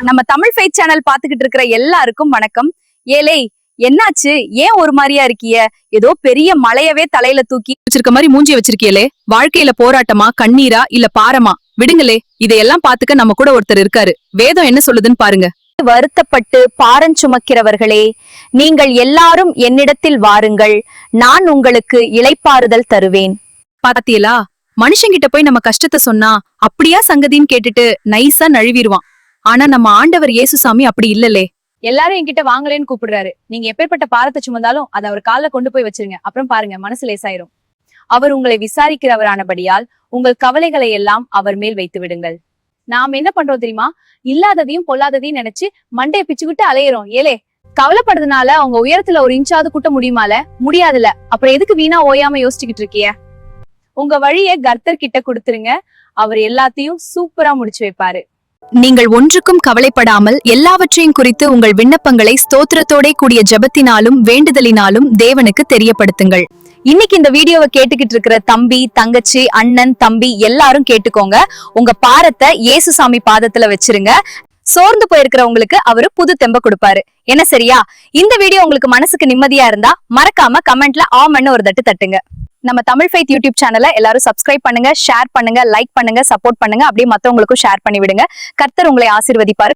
நம்ம Tamil fight channel பாத்துக்கிட்டு இருக்கிற எல்லாருக்கும் வணக்கம். ஏலே என்னாச்சு, ஏன் ஒரு மாதிரியா இருக்கிய? ஏதோ பெரிய மலையவே தலையில தூக்கி வச்சிருக்க மாதிரி மூஞ்சி வச்சிருக்கியலே. வாழ்க்கையில போராட்டமா, கண்ணீரா, இல்ல பாரமா? விடுங்களே, இதையெல்லாம் பாத்துக்க நம்ம கூட ஒருத்தர் இருக்காரு. வேதம் என்ன சொல்லுதுன்னு பாருங்க. வருத்தப்பட்டு பாரம் சுமக்கிறவர்களே, நீங்கள் எல்லாரும் என்னிடத்தில் வாருங்கள், நான் உங்களுக்கு இளைப்பாறுதல் தருவேன். பாத்தியலா, மனுஷங்கிட்ட போய் நம்ம கஷ்டத்தை சொன்னா அப்படியா சங்கதின்னு கேட்டுட்டு நைஸா நழுவிடுவான். ஆனா நம்ம ஆண்டவர் இயேசுசாமி அப்படி இல்லலே. எல்லாரும் என்கிட்ட வாங்கலேன்னு கூப்பிடுறாரு. நீங்க எப்பேற்பட்ட பாரத்தை சுமந்தாலும் அதை அவர் கால்ல கொண்டு போய் வச்சிருங்க. அப்புறம் பாருங்க, மனசு லேசாயிரும். அவர் உங்களை விசாரிக்கிறவரானபடியால் உங்கள் கவலைகளை எல்லாம் அவர் மேல் வைத்து விடுங்கள். நாம் என்ன பண்றோம் தெரியுமா? இல்லாததையும் பொல்லாததையும் நினைச்சு மண்டையை பிச்சுக்கிட்டு அலையிறோம். ஏலே, கவலைப்படுறதுனால அவங்க உயரத்துல ஒரு இன்ச்சாவது கூட்ட முடியுமால? முடியாதுல. அப்புறம் எதுக்கு வீணா ஓயாம யோசிச்சுக்கிட்டு இருக்கிய? உங்க வழிய கர்த்தர் கிட்ட கொடுத்துருங்க. அவர் எல்லாத்தையும் சூப்பரா முடிச்சு வைப்பாரு. நீங்கள் ஒன்றுக்கும் கவலைப்படாமல் எல்லாவற்றையும் குறித்து உங்கள் விண்ணப்பங்களை ஸ்தோத்திரத்தோட கூடிய ஜெபத்தினாலும் வேண்டுதலினாலும் தேவனுக்கு தெரியப்படுத்துங்கள். இன்னைக்கு இந்த வீடியோவை கேட்டுக்கிட்டு இருக்கிற தம்பி, தங்கச்சி, அண்ணன், தம்பி எல்லாரும் கேட்டுக்கோங்க. உங்க பாரத்தை இயேசுசாமி பாதத்துல வச்சிருங்க. சோர்ந்து போயிருக்கிறவங்களுக்கு அவரு புது தெம்ப கொடுப்பாரு. என்ன சரியா? இந்த வீடியோ உங்களுக்கு மனசுக்கு நிம்மதியா இருந்தா மறக்காம கமெண்ட்ல ஆமன்னு ஒரு தட்டு தட்டுங்க. நம்ம தமிழ் ஃபைத் யூடியூப் சேனலை எல்லாரும் சப்ஸ்கிரைப் பண்ணுங்க, ஷேர் பண்ணுங்க, லைக் பண்ணுங்க, சப்போர்ட் பண்ணுங்க. அப்படியே மத்தவங்களுக்கும் ஷேர் பண்ணி விடுங்க. கர்த்தர் உங்களை ஆசீர்வதிப்பாரு.